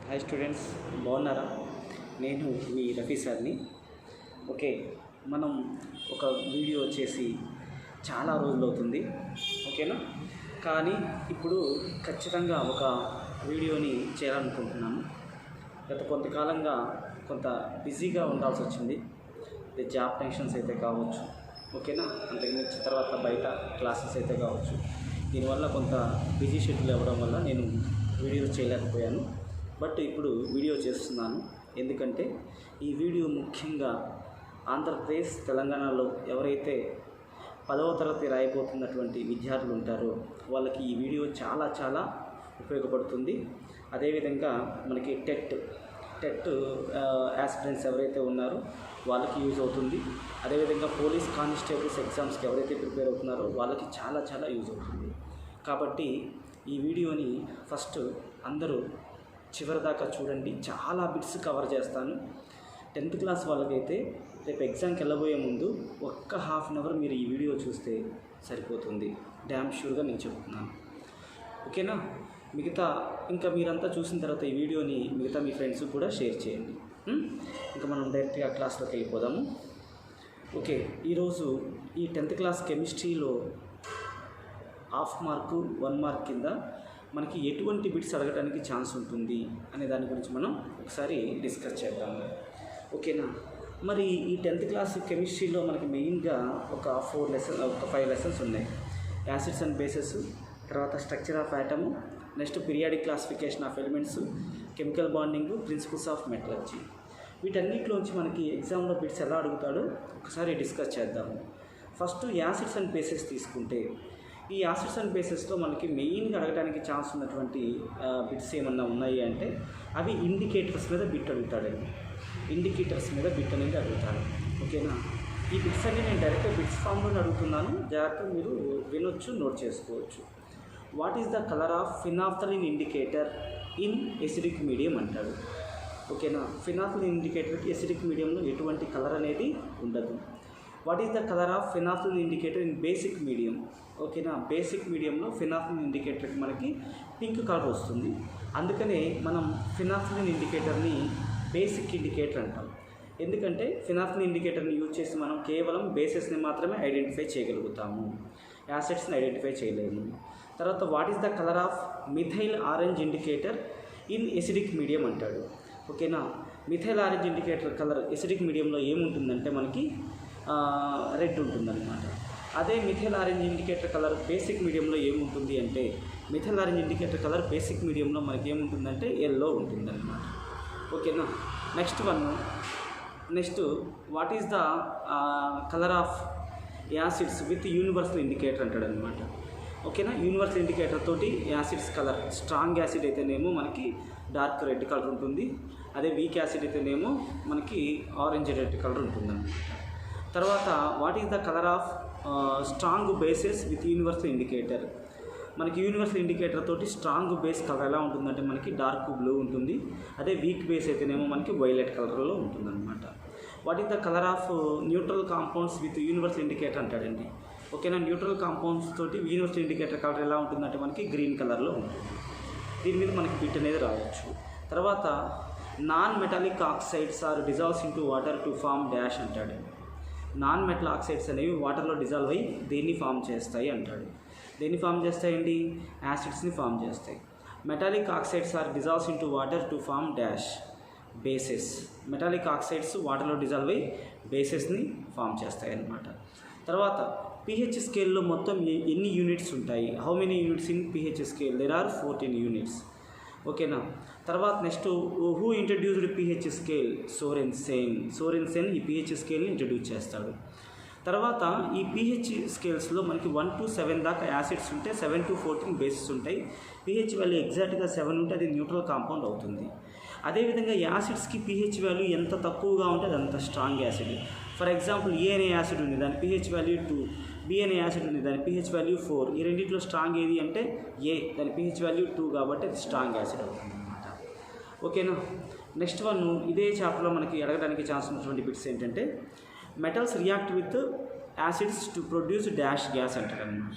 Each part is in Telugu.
హాయ్ స్టూడెంట్స్, బాగున్నారా? నేను మీ రఫీ సార్ని. ఓకే, మనం ఒక వీడియో చేసి చాలా రోజులు అవుతుంది, ఓకేనా? కానీ ఇప్పుడు ఖచ్చితంగా ఒక వీడియోని చేయాలనుకుంటున్నాను. గత కొంతకాలంగా కొంత బిజీగా ఉండాల్సి వచ్చింది. జాబ్ టెన్షన్స్ అయితే కావచ్చు, ఓకేనా, అంతకుమించి తర్వాత బయట క్లాసెస్ అయితే కావచ్చు. దీనివల్ల కొంత బిజీ షెడ్యూల్ అవ్వడం వల్ల నేను వీడియోస్ చేయలేకపోయాను. బట్ ఇప్పుడు వీడియో చేస్తున్నాను. ఎందుకంటే ఈ వీడియో ముఖ్యంగా ఆంధ్రప్రదేశ్, తెలంగాణలో ఎవరైతే 10వ తరగతి రాయబోతున్నటువంటి విద్యార్థులు ఉంటారో వాళ్ళకి ఈ వీడియో చాలా చాలా ఉపయోగపడుతుంది. అదేవిధంగా మనకి టెట్ యాస్పిరెంట్స్ ఎవరైతే ఉన్నారో వాళ్ళకి యూజ్ అవుతుంది. అదేవిధంగా పోలీస్ కానిస్టేబుల్స్ ఎగ్జామ్స్కి ఎవరైతే ప్రిపేర్ అవుతున్నారో వాళ్ళకి చాలా చాలా యూజ్ అవుతుంది. కాబట్టి ఈ వీడియోని ఫస్ట్ అందరూ చివరి దాకా చూడండి. చాలా బిట్స్ కవర్ చేస్తాను. 10th క్లాస్ వాళ్ళకైతే రేపు ఎగ్జామ్కి వెళ్ళబోయే ముందు ఒక్క హాఫ్ అన్ అవర్ మీరు ఈ వీడియో చూస్తే సరిపోతుంది. డ్యామ్ షూర్గా నేను చెప్తున్నాను, ఓకేనా? మిగతా ఇంకా మీరంతా చూసిన తర్వాత ఈ వీడియోని మిగతా మీ ఫ్రెండ్స్ కూడా షేర్ చేయండి. ఇంకా మనం డైరెక్ట్గా క్లాస్లోకి వెళ్ళిపోదాము. ఓకే, ఈరోజు ఈ 10th క్లాస్ కెమిస్ట్రీలో హాఫ్ మార్కు 1 మార్క్ కింద మనకి ఎటువంటి బిట్స్ అడగడానికి ఛాన్స్ ఉంటుంది అనే దాని గురించి మనం ఒకసారి డిస్కస్ చేద్దాము, ఓకేనా? మరి ఈ 10th క్లాస్ కెమిస్ట్రీలో మనకి మెయిన్గా ఒక 5 లెసన్స్ ఉన్నాయి. యాసిడ్స్ అండ్ బేసెస్, తర్వాత structure of atom, next periodic classification of elements, chemical bonding, principles of metallurgy. వీటన్నిటిలోంచి మనకి ఎగ్జామ్లో బిట్స్ ఎలా అడుగుతాడో ఒకసారి డిస్కస్ చేద్దాము. ఫస్ట్ యాసిడ్స్ అండ్ బేసెస్ తీసుకుంటే, ఈ యాసిడ్స్ అండ్ బేసెస్లో మనకి మెయిన్గా అడగడానికి ఛాన్స్ ఉన్నటువంటి బిట్స్ ఏమన్నా ఉన్నాయి అంటే అవి ఇండికేటర్స్ మీద బిట్ అడుగుతాడండి. ఇండికేటర్స్ మీద బిట్ అనేది అడుగుతాడు, ఓకేనా? ఈ బిట్స్ అన్ని నేను డైరెక్ట్గా బిట్స్ ఫామ్లోనే అడుగుతున్నాను. జాగ్రత్తగా మీరు వినొచ్చు, నోట్ చేసుకోవచ్చు. What is the colour of phenolphthalein indicator in acidic medium అంటాడు, ఓకేనా? ఫినాఫ్థలిన్ ఇండికేటర్కి ఎసిడిక్ మీడియంలో ఎటువంటి కలర్ అనేది ఉండదు. What is the colour of phenolphthalein indicator in basic medium, ఓకేనా? బేసిక్ మీడియంలో ఫినాఫ్థలిన్ ఇండికేటర్కి మనకి పింక్ కలర్ వస్తుంది. అందుకనే మనం ఫినాఫ్థలిన్ ఇండికేటర్ని బేసిక్ ఇండికేటర్ అంటాం. ఎందుకంటే ఫినాఫ్థలిన్ ఇండికేటర్ని యూజ్ చేసి మనం కేవలం బేసెస్ని మాత్రమే ఐడెంటిఫై చేయగలుగుతాము, యాసిడ్స్ని ఐడెంటిఫై చేయలేము. తర్వాత what is the colour of methyl orange indicator in acidic medium అంటాడు, ఓకేనా? Methyl orange indicator colour acidic మీడియంలో ఏముంటుందంటే మనకి రెడ్ ఉంటుందన్నమాట. అదే methyl orange indicator colour basic మీడియంలో ఏముంటుంది అంటే methyl orange indicator colour basic మీడియంలో మనకి ఏముంటుందంటే ఎల్లో ఉంటుందన్నమాట, ఓకేనా? Next what is the colour of acids with universal indicator అంటాడు అనమాట, ఓకేనా? యూనివర్సల్ ఇండికేటర్ తోటి యాసిడ్స్ కలర్, స్ట్రాంగ్ యాసిడ్ అయితేనేమో మనకి డార్క్ రెడ్ కలర్ ఉంటుంది. అదే వీక్ యాసిడ్ అయితేనేమో మనకి ఆరెంజ్ రెడ్ కలర్ ఉంటుందన్నమాట. తర్వాత what is the colour of strong bases with universal indicator. మనకి యూనివర్సల్ ఇండికేటర్ తోటి స్ట్రాంగ్ బేస్ కలర్ ఎలా ఉంటుందంటే మనకి డార్క్ బ్లూ ఉంటుంది. అదే వీక్ బేస్ అయితేనేమో మనకి వైలెట్ కలర్లో ఉంటుందన్నమాట. What is the colour of neutral compounds with universal indicator అంటాడండి, ఓకేనా? న్యూట్రల్ కాంపౌండ్స్ తోటి యూనివర్సల్ ఇండికేటర్ కలర్ ఎలా ఉంటుందంటే మనకి గ్రీన్ కలర్లో ఉంటుంది. దీని మీద మనకి బిట్ అనేది రావచ్చు. తర్వాత non metallic oxides are dissolves into water to form dash అంటాడు. నాన్ మెటల్ ఆక్సైడ్స్ అనేవి వాటర్లో డిజాల్వ్ అయ్యి దేన్ని ఫామ్ చేస్తాయి అంటాడు. దేన్ని ఫామ్ చేస్తాయండి? యాసిడ్స్ని ఫామ్ చేస్తాయి. Metallic oxides are dissolves into water to form dash bases. Metallic oxides వాటర్లో డిజాల్వ్ అయ్యి బేసెస్ని ఫామ్ చేస్తాయి అన్నమాట. తర్వాత pH స్కేల్లో మొత్తం ఎన్ని యూనిట్స్ ఉంటాయి? How many units in pH scale? There are 14 units, ఓకేనా? తర్వాత next who introduced pH scale? Sorensen ఈ pH స్కేల్ని ఇంట్రడ్యూస్ చేస్తాడు. తర్వాత ఈ pH స్కేల్స్లో మనకి 1 to 7 దాకా యాసిడ్స్ ఉంటే 7 to 14 బేసెస్ ఉంటాయి. pH వాల్యూ ఎగ్జాక్ట్గా 7 ఉంటే అది న్యూట్రల్ కాంపౌండ్ అవుతుంది. అదేవిధంగా యాసిడ్స్కి pH వాల్యూ ఎంత తక్కువగా ఉంటే అది అంత స్ట్రాంగ్ యాసిడ్. ఫర్ ఎగ్జాంపుల్ ఏ అనే యాసిడ్ ఉంది, దాని pH వాల్యూ 2. బి అనే యాసిడ్ ఉంది, దాని pH వాల్యూ 4. ఈ రెండింటిలో స్ట్రాంగ్ ఏది అంటే ఏ, దాని pH వాల్యూ 2 కాబట్టి అది స్ట్రాంగ్ యాసిడ్ అవుతుంది అన్నమాట, ఓకేనా? నెక్స్ట్ వన్ ఇదే చాప్టర్లో మనకి అడగడానికి ఛాన్స్ ఉన్నటువంటి బిట్స్ ఏంటంటే metals react with acids to produce dash gas అంటారు అన్నమాట.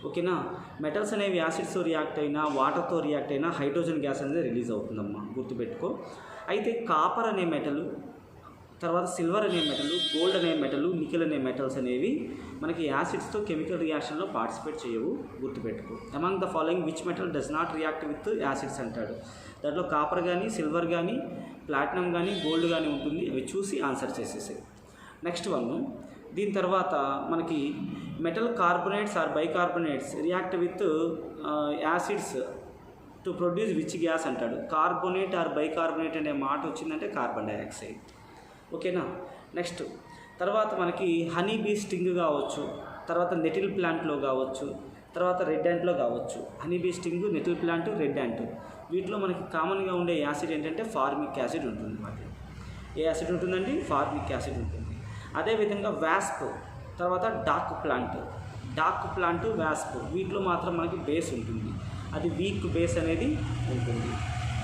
ఓకేనా. మెటల్స్ అనేవి యాసిడ్స్తో రియాక్ట్ అయినా వాటర్తో రియాక్ట్ అయినా హైడ్రోజన్ గ్యాస్ అనేది రిలీజ్ అవుతుందమ్మా, గుర్తుపెట్టుకో. అయితే కాపర్ అనే మెటల్, తర్వాత సిల్వర్ అనే మెటల్, గోల్డ్ అనే మెటల్, నికెల్ అనే మెటల్స్ అనేవి మనకి యాసిడ్స్తో కెమికల్ రియాక్షన్లో పార్టిసిపేట్ చేయవు, గుర్తుపెట్టుకో. Among the following which metal does not react with acids అంటాడు. దాంట్లో కాపర్ కానీ, సిల్వర్ కానీ, ప్లాటినం కానీ, గోల్డ్ కానీ ఉంటుంది. అవి చూసి ఆన్సర్ చేసేసాయి. నెక్స్ట్ వన్, దీని తర్వాత మనకి metal carbonates or bicarbonates react with acids to produce which gas అంటాడు. కార్బొనేట్ ఆర్ బైకార్బొనేట్ అనే మాట వచ్చిందంటే కార్బన్ డైఆక్సైడ్. ఓకేనా. నెక్స్ట్ తర్వాత మనకి హనీ బీ స్టింగ్ కావచ్చు, తర్వాత నెటిల్ ప్లాంట్లో కావచ్చు, తర్వాత రెడ్ యాంట్లో కావచ్చు. Honey bee sting, nettle plant, red ant, వీటిలో మనకి కామన్గా ఉండే యాసిడ్ ఏంటంటే ఫార్మిక్ యాసిడ్ ఉంటుంది. వాటి ఏ యాసిడ్ ఉంటుందండి? ఫార్మిక్ యాసిడ్ ఉంటుంది. అదేవిధంగా వ్యాస్ప్, తర్వాత డార్క్ ప్లాంట్, వ్యాస్ప్, వీటిలో మాత్రం మనకి బేస్ ఉంటుంది. అది వీక్ బేస్ అనేది ఉంటుంది.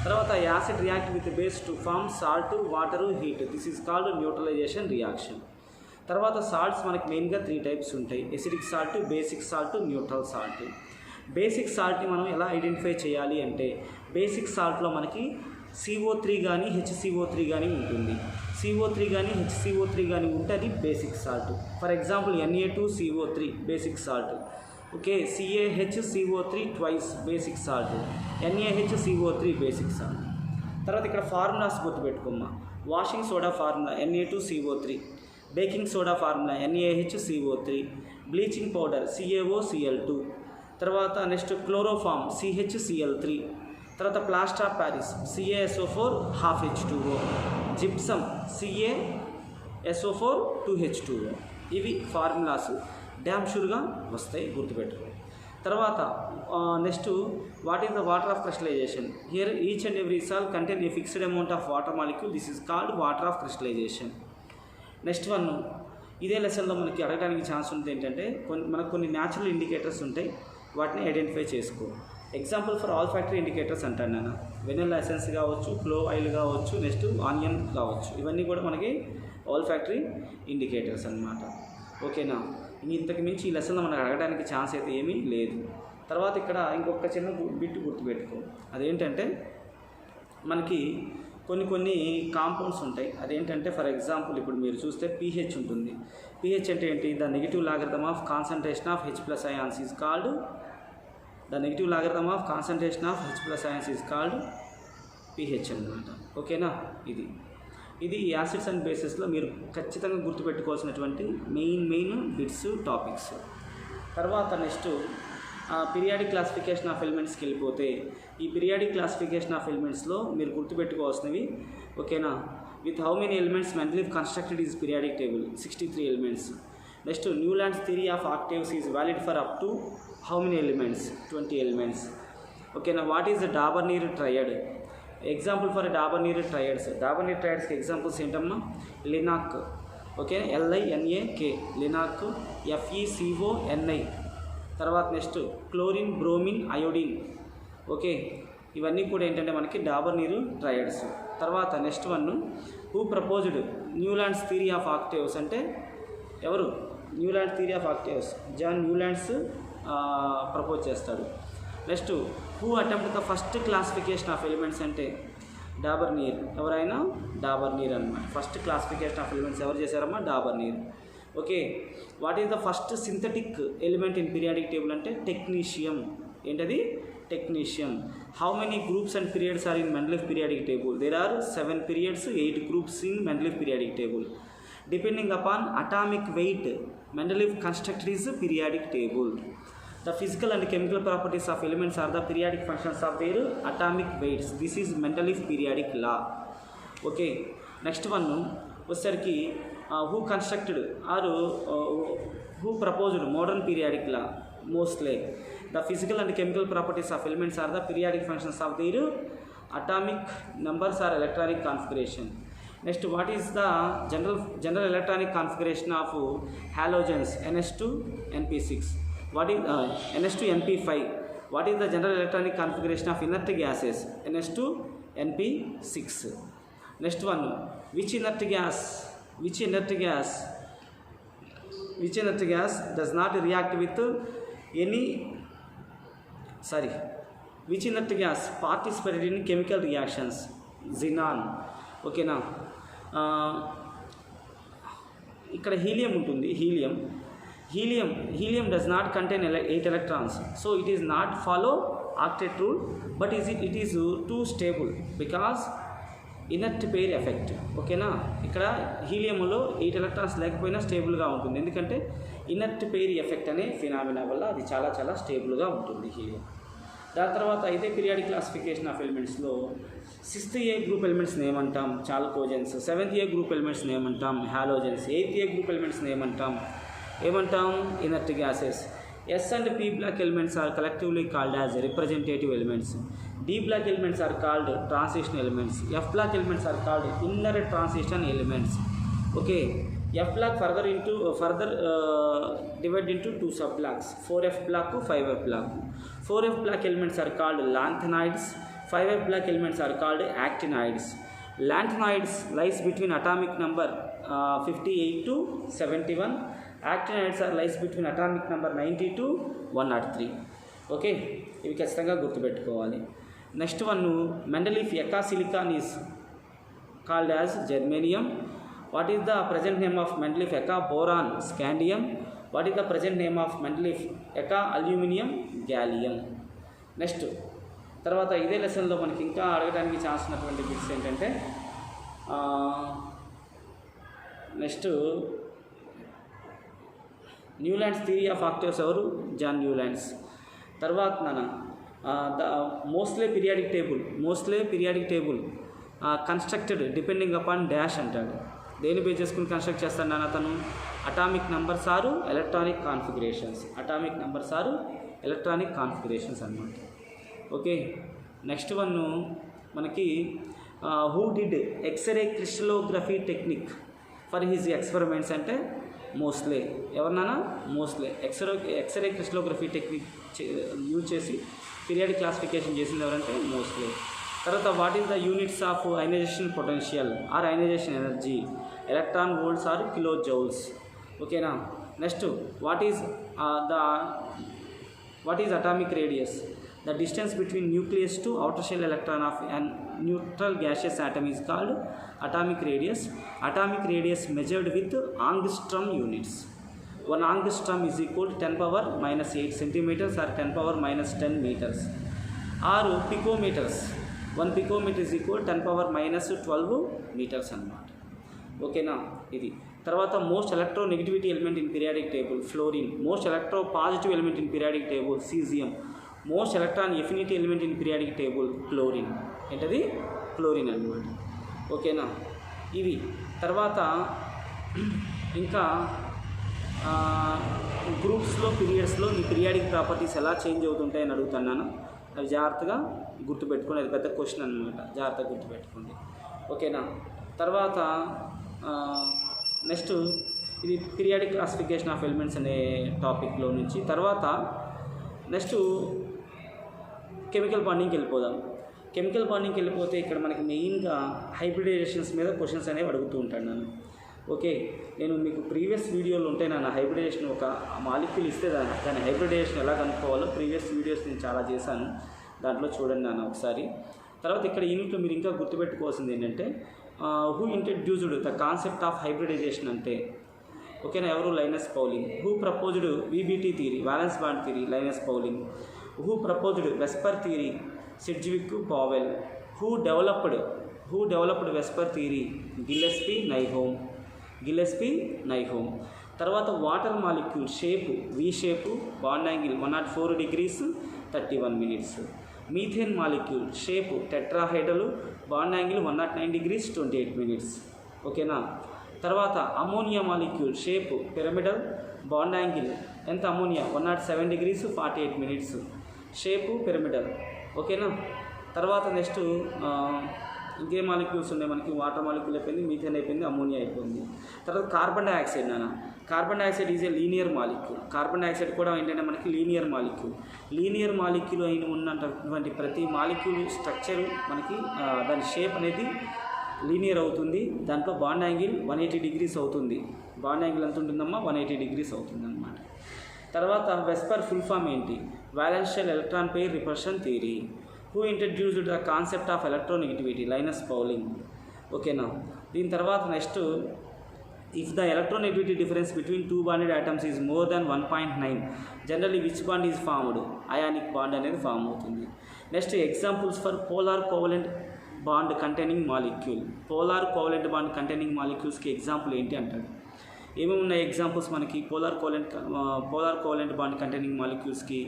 తర్వాత acid react with base to form salt, water, heat. This is called neutralization reaction. తర్వాత సాల్ట్స్ మనకి మెయిన్గా 3 టైప్స్ ఉంటాయి: acidic salt, basic salt, neutral salt. Basic సాల్ట్ని మనం ఎలా ఐడెంటిఫై చేయాలి అంటే, బేసిక్ సాల్ట్లో మనకి CO3 కానీ HCO3 కానీ ఉంటుంది. CO3 కానీ HCO3 కానీ ఉంటే అది basic salt. For example Na2CO3 basic salt. Okay, CaHCO3 twice basic salt, NaHCO3 basic salt. తర్వాత ఇక్కడ ఫార్ములాస్ గుర్తుపెట్టుకోమ్మా. Washing soda formula Na2CO3, baking soda formula NaHCO3, bleaching powder CaOCl2, తర్వాత నెక్స్ట్ క్లోరోఫామ్ CHCl3, తర్వాత plaster of Paris CaSO4 ½ gypsum CaSO4 2H2O. ఇవి ఫార్ములాస్ డ్యామ్ షూర్గా వస్తాయి, గుర్తుపెట్టుకో. తర్వాత next, what is the water of crystallization? Here each and every salt contain a fixed amount of water molecule. This is called water of crystallization. Next one, ఇదే లెసన్లో మనకి అడగడానికి ఛాన్స్ ఉంది ఏంటంటే, మనకు కొన్ని న్యాచురల్ ఇండికేటర్స్ ఉంటాయి, వాటిని ఐడెంటిఫై చేసుకో. Example for all factory indicators అంటాను నేను. వెనిల్లా ఎసెన్స్ కావచ్చు, క్లో ఆయిల్ కావచ్చు, నెక్స్ట్ ఆనియన్ కావచ్చు. ఇవన్నీ కూడా మనకి ఆల్ ఫ్యాక్టరీ ఇండికేటర్స్ అన్నమాట. ఓకేనా. ఇంతకు మించి ఈ లెసన్లో మనకు అడగడానికి ఛాన్స్ అయితే ఏమీ లేదు. తర్వాత ఇక్కడ ఇంకొక చిన్న బిట్ గుర్తుపెట్టుకో. అదేంటంటే, మనకి కొన్ని కాంపౌండ్స్ ఉంటాయి. అదేంటంటే, ఫర్ ఎగ్జాంపుల్ ఇప్పుడు మీరు చూస్తే pH ఉంటుంది. pH అంటే ఏంటి? The negative logarithm of concentration of H+ ions is called pH అన్నమాట. ఓకేనా. ఇది యాసిడ్స్ అండ్ బేసెస్లో మీరు ఖచ్చితంగా గుర్తుపెట్టుకోవాల్సినటువంటి మెయిన్ బిట్స్, టాపిక్స్. తర్వాత నెక్స్ట్ పీరియాడిక్ క్లాసిఫికేషన్ ఆఫ్ ఎలిమెంట్స్కి వెళ్ళిపోతే, ఈ పీరియాడిక్ క్లాసిఫికేషన్ ఆఫ్ ఎలిమెంట్స్లో మీరు గుర్తుపెట్టుకోవాల్సినవి, ఓకేనా. With how many elements Mendeleev constructed is periodic table? 63 elements. Next, Newlands theory of octaves is valid for up to how many elements? 20 elements. ఓకేనా. What is the Dobereiner triad? Example for Dobereiner triads. డాబర్నీర్ ట్రయడ్స్కి ఎగ్జాంపుల్స్ ఏంటమ్మా? లినాక్, ఓకే, LINAK, లినాక్, FeCONI. తర్వాత next chlorine, bromine, iodine. Okay, ఇవన్నీ కూడా ఏంటంటే మనకి డాబర్నీర్ ట్రయడ్స్. తర్వాత next one, who proposed Newlands theory of octaves అంటే ఎవరు? Newland theory of octaves John Newlands propose చేస్తాడు. Next, who attempt the first classification of elements అంటే డాబర్నీర్. ఎవరైనా డాబర్నీర్ అనమాట. ఫస్ట్ క్లాసిఫికేషన్ ఆఫ్ ఎలిమెంట్స్ ఎవరు చేశారమ్మా? Dobereiner. Okay, what is the first synthetic element in periodic table అంటే టెక్నీషియం. ఏంటది? Technetium. How many groups and periods are in Mendeleev periodic table? There are 7 periods, 8 groups in Mendeleev periodic table. Depending upon atomic weight, Mendeleev constructed is periodic table. The physical and chemical properties of elements are the periodic functions of their atomic weights. This is Mendeleev periodic law. Okay, next one వచ్చేసరికి who constructed or who proposed modern periodic law? Mosley. The physical and chemical properties of elements are the periodic functions of their atomic numbers or electronic configuration. Next, what is the general electronic configuration of halogens? NS2 NP6. What is NS2 NP5? What is the general electronic configuration of inert gases? NS2 NP6. Next one, which inert gas does not react with which inert gas participated in chemical reactions? Xenon. ఓకేనా. ఇక్కడ హీలియం ఉంటుంది. Helium does not contain 8 electrons, so it is not follow octet rule, but it is two stable because inert pair effect. ఓకేనా. ఇక్కడ హీలియంలో 8 electrons లేకపోయినా స్టేబుల్గా ఉంటుంది, ఎందుకంటే ఇనర్ట్ పెయిర్ ఎఫెక్ట్ అనే ఫినామినా వల్ల అది చాలా చాలా స్టేబుల్గా ఉంటుంది హీలియం. దాని తర్వాత అయితే పీరియాడిక్ క్లాసిఫికేషన్ ఆఫ్ ఎలిమెంట్స్లో 6th A గ్రూప్ ఎలిమెంట్స్ని ఏమంటాం? చాల్కోజన్స్. 7th A గ్రూప్ ఎలిమెంట్స్ని ఏమంటాం? హాలోజన్స్. 8th A గ్రూప్ ఎలిమెంట్స్ని ఏమంటాం? Inert gases. S and P black elements are collectively called as representative elements. D black elements are called transition elements. F black elements are called inner transition elements. Okay. F black further divided into 2 sub blocks, 4F block, 5F block. 4F block elements are called lanthanoids. 5F block elements are called actinoids. Lanthanoids lies between atomic number 58 to 71. Actinoids are lies between atomic number 90 to 103. Okay, ఇవి ఖచ్చితంగా గుర్తుపెట్టుకోవాలి. Next one, Mendeleev eka silicon is called as germanium. What is the present name of Mendeleev eka boron? Scandium. What is the present name of Mendeleev eka aluminium? Gallium. Next తర్వాత ఇదే లెసన్లో మనకి ఇంకా అడగడానికి ఛాన్స్ ఉన్నటువంటి బిట్స్ ఏంటంటే, next Newlands theory of octaves ఎవరు? John Newlands. తర్వాత the mostly periodic table constructed depending upon dash అంటాడు. దేని బేస్ చేసుకుని కన్స్ట్రక్ట్ చేస్తాడు అతను? Atomic numbers or electronic configurations అన్నమాట. ఓకే, నెక్స్ట్ వన్ మనకి who did x ray crystallography technique for his experiments అంటే మోస్లే. ఎవరినానా? Moseley. X ray crystallography technique use చేసి పీరియాడిక్ క్లాసిఫికేషన్ చేసింది ఎవరంటే మోస్లే. తర్వాత what is the units of ionization potential or ionisation energy? Electron volts or kilo joules. ఓకేనా. Next what is atomic radius? The distance between nucleus to outer shell electron of an neutral gaseous atom is called atomic radius. Atomic radius measured with angstrom units. 1 angstrom is equal to 10 power minus 8 centimeters or 10 power minus 10 meters. Or picometers. 1 picometer is equal to 10 power minus 12 meters అన్నమాట. ఓకేనా. ఇది తర్వాత most electronegativity element in periodic table fluorine. Most electro positive element in periodic table caesium. Most electron affinity element in periodic table chlorine. ఏంటది? క్లోరిన్ అన్నమాట. ఓకేనా. ఇవి తర్వాత ఇంకా గ్రూప్స్లో పీరియడ్స్లో ఈ పీరియాడిక్ ప్రాపర్టీస్ ఎలా చేంజ్ అవుతుంటాయని అడుగుతున్నాను. అవి జాగ్రత్తగా గుర్తుపెట్టుకోండి. అది పెద్ద క్వశ్చన్ అన్నమాట, జాగ్రత్తగా గుర్తుపెట్టుకోండి. ఓకేనా. తర్వాత నెక్స్ట్ ఇది పీరియాడిక్ క్లాసిఫికేషన్ ఆఫ్ ఎలిమెంట్స్ అనే టాపిక్లో నుంచి తర్వాత నెక్స్ట్ కెమికల్ బాండింగ్కి వెళ్ళిపోదాం. కెమికల్ బాండింగ్కి వెళ్ళిపోతే ఇక్కడ మనకి మెయిన్గా హైబ్రిడైజేషన్స్ మీద క్వశ్చన్స్ అనేవి అడుగుతూ ఉంటాను నేను. ఓకే, నేను మీకు ప్రీవియస్ వీడియోలు ఉంటాయి నా హైబ్రిడైజేషన్ ఒక మాలిక్యూల్ ఇస్తే దాని హైబ్రిడైజేషన్ ఎలా కనుక్కోవాలో ప్రీవియస్ వీడియోస్ నేను చాలా చేశాను, దాంట్లో చూడండి నాన్న ఒకసారి. తర్వాత ఇక్కడ యూనిట్లో మీరు ఇంకా గుర్తుపెట్టుకోవాల్సింది ఏంటంటే who introduced the concept of hybridization అంటే ఓకేనా, ఎవరు? Linus Pauling. Who proposed VBT theory, valence bond theory? Linus Pauling. Who proposed VSEPR theory? Sidgwick, Powell. Who developed VSEPR theory? Gillespie, నైహోమ్. తర్వాత water molecule shape V shape, bond angle 104 degrees 31 minutes. Methane molecule shape tetrahedral, bond angle 109 degrees 28 minutes. ఓకేనా. తర్వాత ammonia molecule shape pyramidal, bond angle ఎంత? Ammonia 107 degrees 48 minutes. Shape pyramidal. ఓకేనా. తర్వాత నెక్స్ట్ ఇంకే మాలిక్యూల్స్ ఉన్నాయి మనకి? వాటర్ మాలిక్యూల్ అయిపోయింది, మీథేన్ అయిపోయింది, అమోనియా అయిపోయింది. తర్వాత కార్బన్ డైఆక్సైడ్ నాన్న. Carbon dioxide is a linear molecule. Carbon dioxide కూడా ఏంటంటే మనకి లీనియర్ మాలిక్యూల్ అయిన ఉన్నటువంటి ప్రతి మాలిక్యూల్ స్ట్రక్చర్ మనకి దాని షేప్ అనేది లీనియర్ అవుతుంది. దాంట్లో బాండ్ యాంగిల్ 180 degrees అవుతుంది. బాండ్ యాంగిల్ ఎంత ఉంటుందమ్మా? 180 degrees అవుతుంది అన్నమాట. తర్వాత వెస్పర్ ఫుల్ ఫామ్ ఏంటి? Valence shell electron pair repulsion theory. Who introduced the concept of electronegativity? Linus Pauling. ఓకేనా. దీని తర్వాత next, if the electronegativity difference between two bonded atoms is more than 1.9, generally which bond is formed? Ionic bond అనేది ఫామ్ అవుతుంది. Next, examples for polar covalent bond containing molecule. Polar covalent bond containing మాలిక్యూల్స్కి ఎగ్జాంపుల్ ఏంటి అంటాడు. ఏమేమి ఉన్నాయి ఎగ్జాంపుల్స్ మనకి పోలార్ కోవలెంట్ బాండ్ కంటైనింగ్ మాలిక్యూల్స్కి?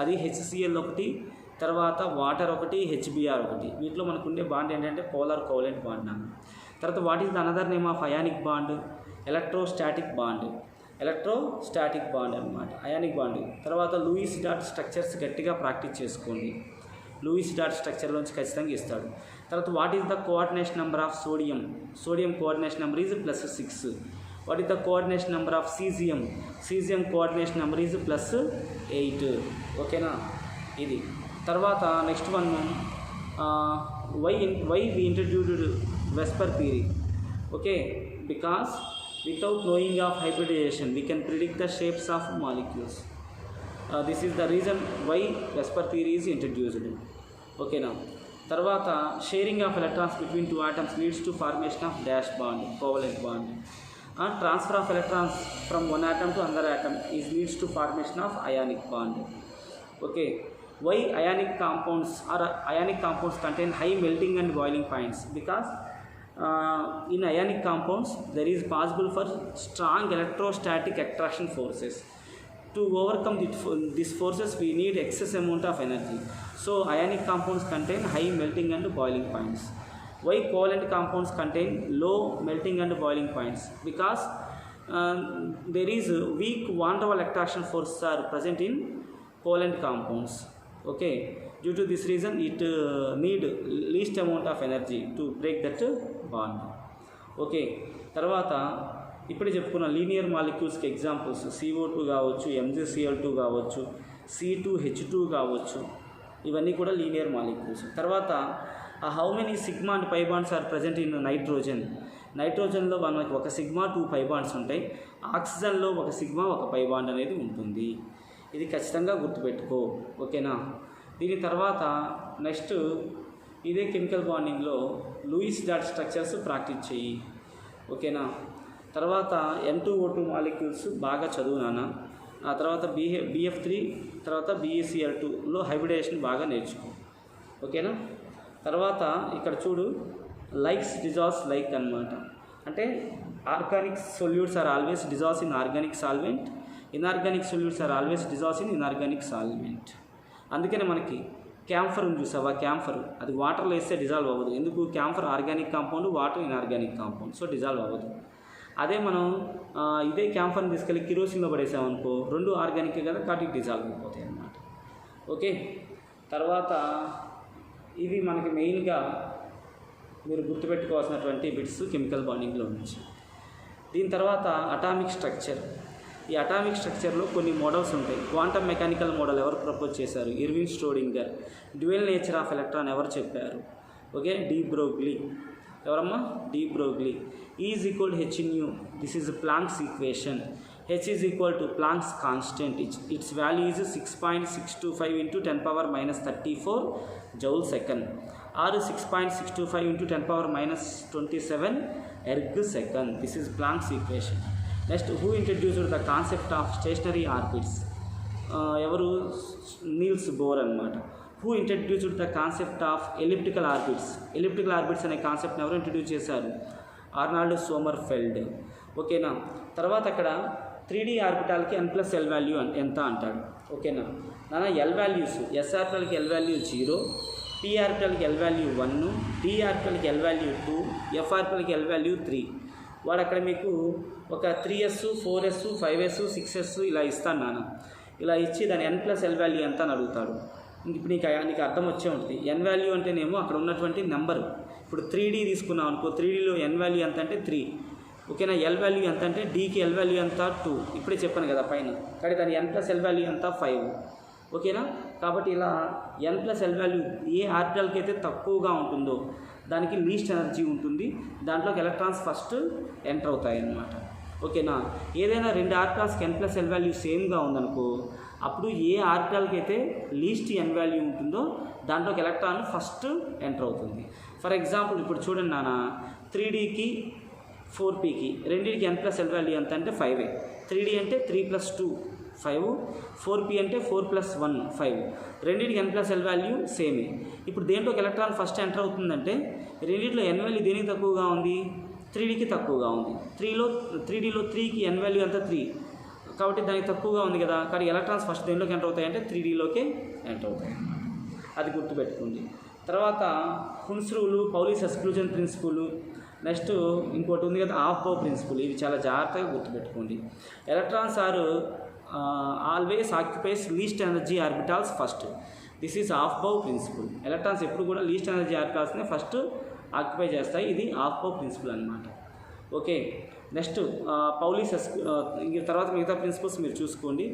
అది HCl ఒకటి, తర్వాత వాటర్ ఒకటి, HBr ఒకటి. వీటిలో మనకు ఉండే బాండ్ ఏంటంటే పోలార్ కోవలెంట్ బాండ్ అన్న. తర్వాత what is the another name of ionic bond? Electrostatic bond. Electrostatic bond అనమాట, అయానిక్ బాండ్. తర్వాత లూయిస్ డాట్ స్ట్రక్చర్స్ గట్టిగా ప్రాక్టీస్ చేసుకోండి. లూయిస్ డాట్ స్ట్రక్చర్లోంచి ఖచ్చితంగా ఇస్తాడు. తర్వాత what is the coordination number of sodium? Sodium coordination number is +6. What is the coordination number of caesium? Caesium coordination number is +8. ఓకేనా. ఇది తర్వాత next one, why we introduced Vesper theory? Okay, because without knowing of hybridization we can predict the shapes of molecules. This is the reason why Vesper theory is introduced. Okay, now తర్వాత sharing of electrons between two atoms leads to formation of dash bond, covalent bond. Transfer of electrons from one atom to another atom leads to formation of ionic bond. Okay, why ionic compounds contain high melting and boiling points? Because in ionic compounds there is possible for strong electrostatic attraction forces. To overcome these forces we need excess amount of energy. So ionic compounds contain high melting and boiling points. Why covalent compounds contain low melting and boiling points? Because there is weak van der Waals attraction forces are present in covalent compounds. Okay, due to this reason it need least amount of energy to break that bond. Okay, తర్వాత ఇప్పుడే చెప్పుకున్న లీనియర్ మాలిక్యూల్స్కి ఎగ్జాంపుల్స్ CO2 కావచ్చు, MgCl2 కావచ్చు, C2H2 కావచ్చు. ఇవన్నీ కూడా లీనియర్ మాలిక్యూల్స్. తర్వాత how many sigma and pi bonds are present in nitrogen? నైట్రోజన్లో మనకి ఒక సిగ్మా 2 పై బాండ్స్ ఉంటాయి. ఆక్సిజన్లో ఒక సిగ్మా 1 పై బాండ్ అనేది ఉంటుంది. ఇది ఖచ్చితంగా గుర్తుపెట్టుకో. ఓకేనా. దీని తర్వాత నెక్స్ట్ ఇదే కెమికల్ బాండింగ్లో లూయిస్ డాట్ స్ట్రక్చర్స్ ప్రాక్టీస్ చెయ్యి. ఓకేనా. తర్వాత N2O2 మాలిక్యూల్స్ బాగా చదువు నాన్న. ఆ తర్వాత BF3 తర్వాత BeCl2లో హైబ్రిడేషన్ బాగా నేర్చుకో. ఓకేనా. తర్వాత ఇక్కడ చూడు, లైక్స్ డిజాల్వ్స్ లైక్ అనమాట. అంటే organic solutes are always dissolves in organic solvent, inorganic solutes are always dissolves in inorganic solvent. అందుకనే మనకి క్యాంఫర్ ఉంది చూసావా, క్యాంఫర్ అది వాటర్లో వేస్తే డిజాల్వ్ అవ్వదు. ఎందుకు? Camphor organic compound, water inorganic compound, so dissolve అవ్వదు. అదే మనం ఇదే క్యాంఫర్ని తీసుకెళ్ళి కిరోసిన్లో పడేసామనుకో, 2 ఆర్గానికే కదా, కాబట్టి డిజాల్వ్ అయిపోతాయి అన్నమాట. ఓకే. తర్వాత ఇవి మనకి మెయిన్గా మీరు గుర్తుపెట్టుకోవాల్సినటువంటి బిట్స్ కెమికల్ బాండింగ్లో నుంచి. దీని తర్వాత అటామిక్ స్ట్రక్చర్. ఈ అటామిక్ స్ట్రక్చర్లో కొన్ని మోడల్స్ ఉంటాయి. క్వాంటమ్ మెకానికల్ మోడల్ ఎవరు ప్రపోజ్ చేశారు? Erwin Schrodinger. Dual nature of electron ఎవరు చెప్పారు? Okay, de Broglie. ఎవరమ్మా? De Broglie. E is equal to h nu. This is Planck's equation. H is equal to Planck's constant. Its value is 6.625 into 10 power minus 34 joule second. R is 6.625 into 10 power minus 27 erg second. This is Planck's equation. Next, who introduced the concept of stationary orbits? ఎవరు? నీల్స్ బోర్ అన్నమాట. Who introduced the concept of elliptical orbits? Elliptical orbits అనే కాన్సెప్ట్ని ఎవరు ఇంట్రడ్యూస్ చేశారు? Arnold Sommerfeld. ఓకేనా. తర్వాత అక్కడ 3D ఆర్బిటాల్కి n+l వాల్యూ ఎంత అంటాడు. ఓకేనా నాన్న. ఎల్ వాల్యూస్, S ఆర్బిటాల్కి ఎల్ వాల్యూ 0, P ఆర్బిటాల్కి ఎల్ వాల్యూ 1, D ఆర్బిటాల్కి ఎల్ వాల్యూ 2, F ఆర్బిటాల్కి ఎల్ వాల్యూ 3. వాడు అక్కడ మీకు ఒక 3s, 4s, 5s, 6s ఇలా ఇస్తాను నాన్న. ఇలా ఇచ్చి దాని n+l వాల్యూ ఎంత అని అడుగుతాడు. ఇప్పుడు నీకు అర్థం వచ్చే ఉంటుంది. n వాల్యూ అంటేనేమో అక్కడ ఉన్నటువంటి నెంబరు. ఇప్పుడు 3D తీసుకున్నాం అనుకో, 3Dలో n వాల్యూ ఎంత అంటే 3. ఓకేనా. ఎల్ వాల్యూ ఎంత అంటే Dకి ఎల్ వాల్యూ ఎంత 2. ఇప్పుడే చెప్పాను కదా పైన. కానీ దాని n+l వాల్యూ ఎంత 5. ఓకేనా. కాబట్టి ఇలా n+l వాల్యూ ఏ ఆర్బిటాల్కి అయితే తక్కువగా ఉంటుందో దానికి లీస్ట్ ఎనర్జీ ఉంటుంది. దాంట్లోకి ఎలక్ట్రాన్స్ ఫస్ట్ ఎంటర్ అవుతాయి అన్నమాట. ఓకేనా. ఏదైనా 2 ఆర్పిటాల్స్కి n+l వాల్యూ సేమ్గా ఉందనుకో, అప్పుడు ఏ ఆర్పిటాల్కి అయితే లీస్ట్ n వాల్యూ ఉంటుందో దాంట్లోకి ఎలక్ట్రాన్ ఫస్ట్ ఎంటర్ అవుతుంది. ఫర్ ఎగ్జాంపుల్ ఇప్పుడు చూడండి నాన్న, 3Dకి 4Pకి రెండింటికి n+l వాల్యూ ఎంత అంటే 5. 3D అంటే 3+2 5, 4P అంటే 4+1 5. రెండింటికి n+l వాల్యూ సేమే. ఇప్పుడు దేంట్లోకి ఎలక్ట్రాన్ ఫస్ట్ ఎంటర్ అవుతుందంటే రెండింటిలో n వాల్యూ దేనికి తక్కువగా ఉంది, 3Dకి తక్కువగా ఉంది. 3Dలో 3కి n వాల్యూ ఎంత 3, కాబట్టి దానికి తక్కువగా ఉంది కదా. కానీ ఎలక్ట్రాన్స్ ఫస్ట్ దేంట్లోకి ఎంటర్ అవుతాయంటే 3Dలోకే ఎంటర్ అవుతాయి. అది గుర్తుపెట్టుకోండి. తర్వాత Hund's rule, Pauli's exclusion principle, next ఇంకోటి ఉంది కదా ఆఫ్ బౌ ప్రిన్సిపల్. ఇవి చాలా జాగ్రత్తగా గుర్తుపెట్టుకోండి. Electrons are always occupies least energy orbitals first. This is aufbau principle. Electrons ఎప్పుడు కూడా లీస్ట్ ఎనర్జీ ఆర్బిటాల్స్ని ఫస్ట్ ఆక్యుపై చేస్తాయి. ఇది ఆఫ్ బౌ ప్రిన్సిపల్ అనమాట. ఓకే. నెక్స్ట్ పౌలీస్ తర్వాత మిగతా ప్రిన్సిపల్స్ మీరు చూసుకోండి.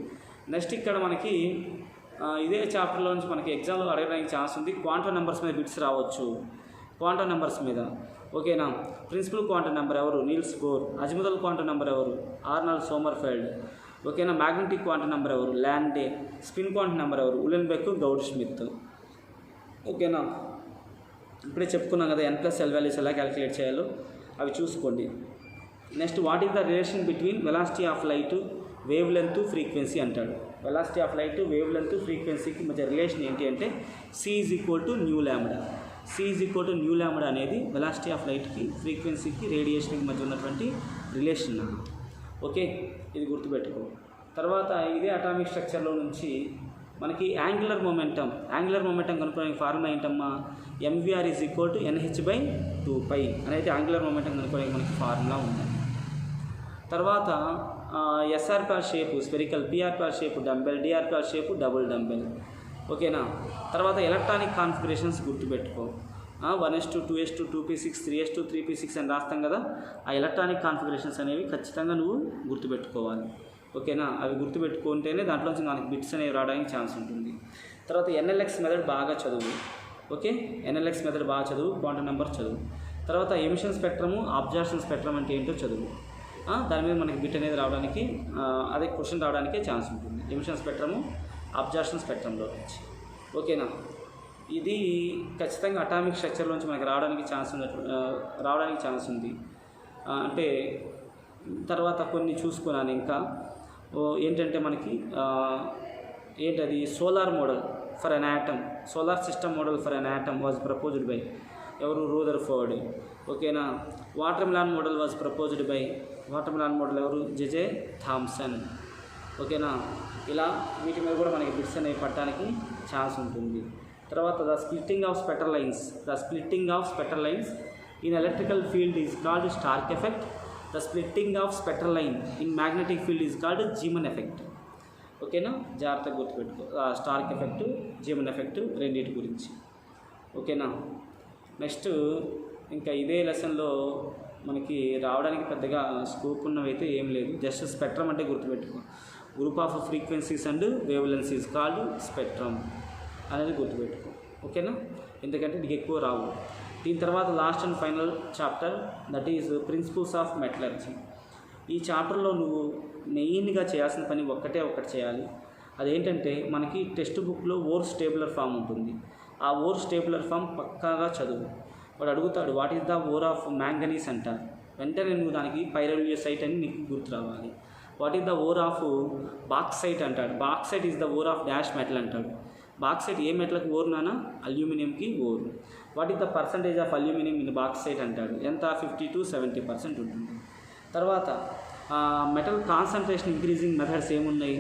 నెక్స్ట్ ఇక్కడ మనకి ఇదే చాప్టర్లో నుంచి మనకి ఎగ్జామ్లో అడగడానికి ఛాన్స్ ఉంది. క్వాంటమ్ నెంబర్స్ మీద బిట్స్ రావచ్చు. క్వాంటమ్ నెంబర్స్ మీద ఓకేనా. ప్రిన్సిపల్ క్వాంటమ్ నెంబర్ ఎవరు, నీల్స్ బోర్. అజిముథల్ క్వాంటమ్ నెంబర్ ఎవరు, ఆర్నాల్డ్ సోమర్ఫెల్డ్. ఓకేనా. మ్యాగ్నెటిక్ క్వాంటమ్ నెంబర్ ఎవరు, ల్యాండే. స్పిన్ క్వాంటమ్ నెంబర్ ఎవరు, ఉలెన్బెక్, గౌడ్ స్మిత్. ఓకేనా. ఇప్పుడే చెప్పుకున్నాం కదా n+l వాల్యూస్ ఎలా క్యాలిక్యులేట్ చేయాలో, అవి చూసుకోండి. Next what is the relation between velocity of light, wavelength, frequency అంటాడు. Velocity of light, wavelength, ఫ్రీక్వెన్సీకి మధ్య రిలేషన్ ఏంటి అంటే c = nu lambda. c = nu lambda అనేది వెలాసిటీ ఆఫ్ లైట్కి, ఫ్రీక్వెన్సీకి, రేడియేషన్కి మధ్య ఉన్నటువంటి రిలేషన్. ఓకే, ఇది గుర్తుపెట్టుకో. తర్వాత ఇదే అటామిక్ స్ట్రక్చర్లో నుంచి మనకి యాంగులర్ మొమెంటం కనుక్కోవడానికి ఫార్ములా ఏంటమ్మా, mvr = nh/2π అనేది యాంగులర్ మొమెంటం కనుక్కోవడానికి మనకి ఫార్ములా ఉంది. తర్వాత SR+ shape spherical, PR+ shape dumbbell, DR+ shape double dumbbell. ఓకేనా. తర్వాత ఎలక్ట్రానిక్ కాన్ఫిగరేషన్స్ గుర్తుపెట్టుకో. 1s2, 2s2, 2p6, 3s2, 3p6 అని రాస్తాం కదా. ఆ ఎలక్ట్రానిక్ కాన్ఫిగరేషన్స్ అనేవి ఖచ్చితంగా నువ్వు గుర్తుపెట్టుకోవాలి. ఓకేనా. అవి గుర్తుపెట్టుకుంటేనే దాంట్లోంచి మనకి బిట్స్ అనేవి రావడానికి ఛాన్స్ ఉంటుంది. తర్వాత NLX మెథడ్ బాగా చదువు. ఓకే, NLX మెథడ్ బాగా చదువు, క్వాంటమ్ నెంబర్ చదువు. తర్వాత ఎమిషన్ స్పెక్ట్రము, అబ్జార్ప్షన్ స్పెక్ట్రమ్ అంటే ఏంటో చదువు. దాని మీద మనకి బిట్ అనేది రావడానికి, అదే క్వశ్చన్ రావడానికే ఛాన్స్ ఉంటుంది. ఎమిషన్ స్పెక్ట్రము, అబ్జార్ప్షన్ స్పెక్ట్రంలో నుంచి. ఓకేనా. ఇది ఖచ్చితంగా అటామిక్ స్ట్రక్చర్లోంచి మనకి రావడానికి ఛాన్స్ ఉంది. అంటే తర్వాత కొన్ని చూసుకున్నాను ఇంకా ఏంటంటే మనకి ఏంటది solar model for an atom, solar system model for an atom was proposed by ఎవరు, రూదర్ఫోర్డ్. ఓకేనా. Watermelon model was proposed by, watermelon model ఎవరు, జెజే థామ్సన్. ఓకేనా. ఇలా వీటి మీద కూడా మనకి బిట్స్ అనేవి పట్టడానికి ఛాన్స్ ఉంటుంది. తర్వాత the splitting of spectral lines in electrical field is called Stark effect. The splitting of spectral line in magnetic field is called Zeeman effect. ఓకేనా, జాగ్రత్తగా గుర్తుపెట్టుకో. స్టార్క్ ఎఫెక్ట్, జీమన్ ఎఫెక్ట్ రెండింటి గురించి. ఓకేనా. నెక్స్ట్ ఇంకా ఇదే లెసన్లో మనకి రావడానికి పెద్దగా స్కోప్ ఉన్నవైతే ఏం లేదు. జస్ట్ స్పెక్ట్రమ్ అంటే గుర్తుపెట్టుకో. Group of frequencies and wavelengths is called spectrum అనేది గుర్తుపెట్టుకో. ఓకేనా. ఎందుకంటే నీకు ఎక్కువ రావు. దీని తర్వాత last and final chapter, that is principles of metallurgy. ఈ చాప్టర్లో నువ్వు మెయిన్గా చేయాల్సిన పని ఒక్కటి చేయాలి. అదేంటంటే మనకి టెక్స్ట్ బుక్లో ఓర్స్ టేబులర్ ఫామ్ ఉంటుంది. ఆ ఓర్స్ టేబులర్ ఫామ్ పక్కాగా చదువు. వాడు అడుగుతాడు what is the ore of manganese అంటారు. వెంటనే నువ్వు దానికి పైరోలియోసైట్ అని నీకు గుర్తు రావాలి. What is the ore of bauxite అంటాడు. Bauxite is the ore of dash metal అంటాడు. బాక్సైట్ ఏ మెటల్కి ఓర్ నానా, అల్యూమినియంకి ore. What is the percentage of aluminium in bauxite అంటాడు. ఎంత, 50 to 70% ఉంటుంది. తర్వాత మెటల్ కాన్సన్ట్రేషన్ ఇంక్రీజింగ్ మెథడ్స్ ఏమున్నాయి.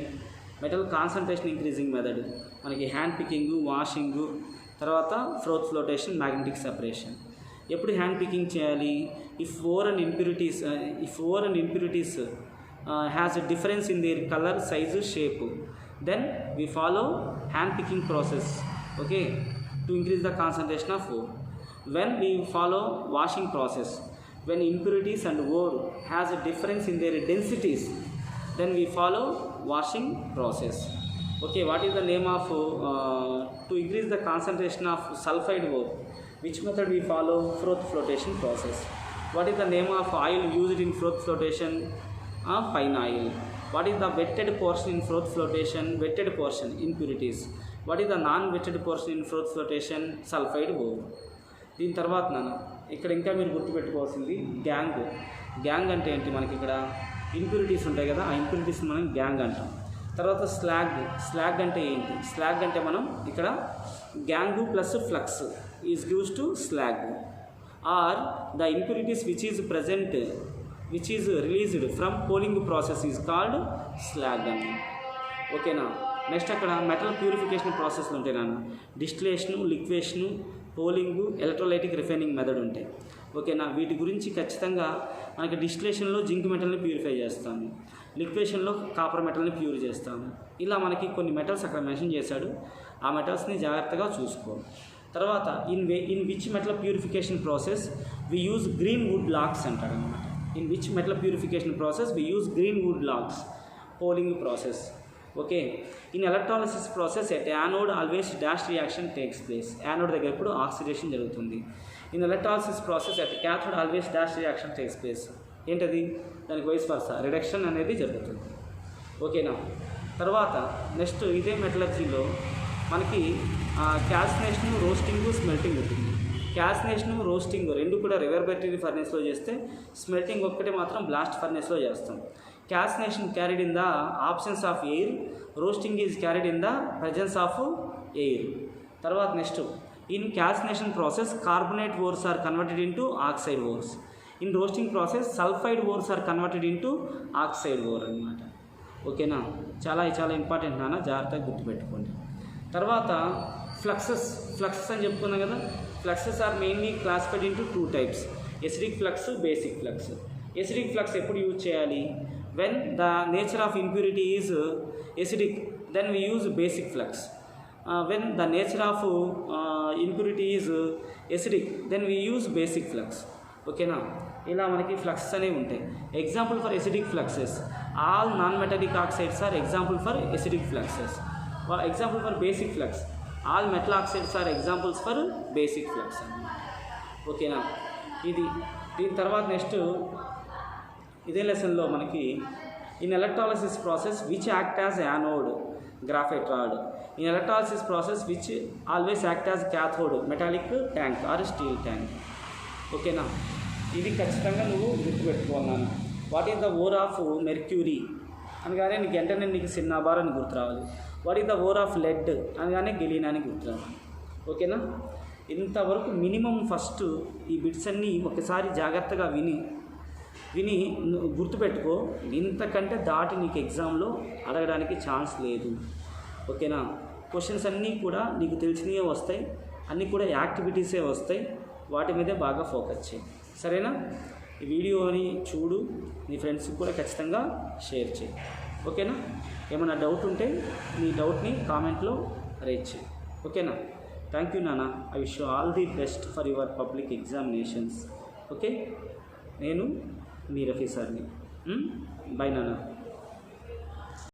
మెటల్ కాన్సన్ట్రేషన్ ఇంక్రీజింగ్ మెథడ్ మనకి హ్యాండ్ పికింగ్, వాషింగ్, తర్వాత ఫ్రోత్ ఫ్లోటేషన్, మ్యాగ్నెటిక్ సెపరేషన్. ఎప్పుడు హ్యాండ్ పికింగ్ చేయాలి, if ore and impurities has a difference in their colour, size, shape, then we follow hand picking process, okay, to increase the concentration of ore. When we follow washing process, when impurities and ore has a difference in their densities, then we follow washing process. Okay, what is the name of to increase the concentration of sulfide ore, which method we follow, froth flotation process. What is the name of oil used in froth flotation, fine oil. What is the wetted portion in froth flotation? Wetted portion, impurities. What is the non-wetted portion in froth flotation? Sulfide ore. దీని తర్వాత ఇక్కడ ఇంకా మీరు గుర్తుపెట్టుకోవాల్సింది గ్యాంగ్ అంటే ఏంటి, మనకి ఇక్కడ ఇంప్యూరిటీస్ ఉంటాయి కదా, ఆ ఇంప్యూరిటీస్ మనం గ్యాంగ్ అంటాం. తర్వాత స్లాగ్ అంటే ఏంటి, స్లాగ్ అంటే మనం ఇక్కడ gangue plus flux is gives to slag. Or the impurities which is released from poling process is called slag అని. ఓకేనా. నెక్స్ట్ అక్కడ మెటల్ ప్యూరిఫికేషన్ ప్రాసెస్లు ఉంటాయి నాన్న, distillation, liquation, poling, electrolytic refining method ఉంటాయి. ఓకేనా. వీటి గురించి ఖచ్చితంగా మనకి డిస్టిలేషన్లో జింక్ మెటల్ని ప్యూరిఫై చేస్తాము, లిక్వేషన్లో కాపర్ మెటల్ని ప్యూర్ చేస్తాము. ఇలా మనకి కొన్ని మెటల్స్ అక్కడ మెన్షన్ చేశాడు, ఆ మెటల్స్ని జాగ్రత్తగా చూసుకో. తర్వాత in which metal purification process we use green wood logs అంటాడు అనమాట. In which metal purification process we use green wood logs, poling process. Okay. In electrolysis process at anode always dash reaction takes place. Anode దగ్గర ఇప్పుడు ఆక్సిడేషన్ జరుగుతుంది. In electrolysis process at cathode always dash reaction takes place. ఏంటది, దానికి వైస్ వర్సా రిడక్షన్ అనేది జరుగుతుంది. ఓకేనా. తర్వాత నెక్స్ట్ ఇదే మెటలర్జీలో మనకి క్యాల్సినేషన్, రోస్టింగ్, స్మెల్టింగ్ ఉంటుంది. క్యాల్సినేషన్, రోస్టింగ్ రెండు కూడా రివర్బరేటరీ ఫర్నేస్లో చేస్తే, స్మెల్టింగ్ ఒక్కటే మాత్రం బ్లాస్ట్ ఫర్నేస్లో చేస్తాం. Calcination carried in the absence of air, roasting is carried in the presence of air. తర్వాత next in calcination process carbonate ores are converted into oxide ores. In roasting process sulfide ores are converted into oxide ore అన్నమాట. ఓకేనా. చాలా ఇంపార్టెంట్ నాన్న, జాగ్రత్తగా గుర్తుపెట్టుకోండి. తర్వాత ఫ్లక్సెస్ అని చెప్పుకున్నాం కదా. Fluxes are mainly classified into 2 types, acidic flux, basic flux. Acidic flux ఎప్పుడు యూజ్ చేయాలి, when the nature of impurity is acidic, then we use basic flux. When the nature of impurity is acidic, then we use basic flux. ఓకేనా. ఇలా మనకి ఫ్లక్స్ అనేవి ఉంటాయి. Example for acidic fluxes, all non metallic oxides are example for acidic fluxes. Example for basic flux, all metal oxides are examples for basic flux అన్నమాట. ఓకేనా. దీని తర్వాత నెక్స్ట్ ఇదే లెసన్లో మనకి in electrolysis process which act as anode, graphite rod. In electrolysis process which always act as cathode, metallic tank or steel tank. ఓకేనా. ఇది ఖచ్చితంగా నువ్వు గుర్తుపెట్టుకోవాలను. What is the ore of mercury అనగానే నీకు వెంటనే నీకు సిన్నాబార్ అని గుర్తు రావాలి. What is the ore of lead అనగానే గెలీనా అని గుర్తు రావాలి. ఓకేనా. ఇంతవరకు మినిమం ఫస్ట్ ఈ బిట్స్ అన్నీ ఒకసారి జాగ్రత్తగా విని గుర్తుపెట్టుకో. ఇంతకంటే దాటి నీకు ఎగ్జామ్లో అడగడానికి ఛాన్స్ లేదు. ఓకేనా. క్వశ్చన్స్ అన్నీ కూడా నీకు తెలిసినవే వస్తాయి, అన్నీ కూడా యాక్టివిటీసే వస్తాయి, వాటి మీదే బాగా ఫోకస్ చేయి. సరేనా. ఈ వీడియోని చూడు, నీ ఫ్రెండ్స్కి కూడా ఖచ్చితంగా షేర్ చేయి. ఓకేనా. ఏమైనా డౌట్ ఉంటే నీ డౌట్ని కామెంట్లో రేజ్ చేయి. ఓకేనా. థ్యాంక్ యూ నాన్న. I wish you all the best for your public examinations. Okay. నేను మీ రఫీ సార్ని. బై నాన్న.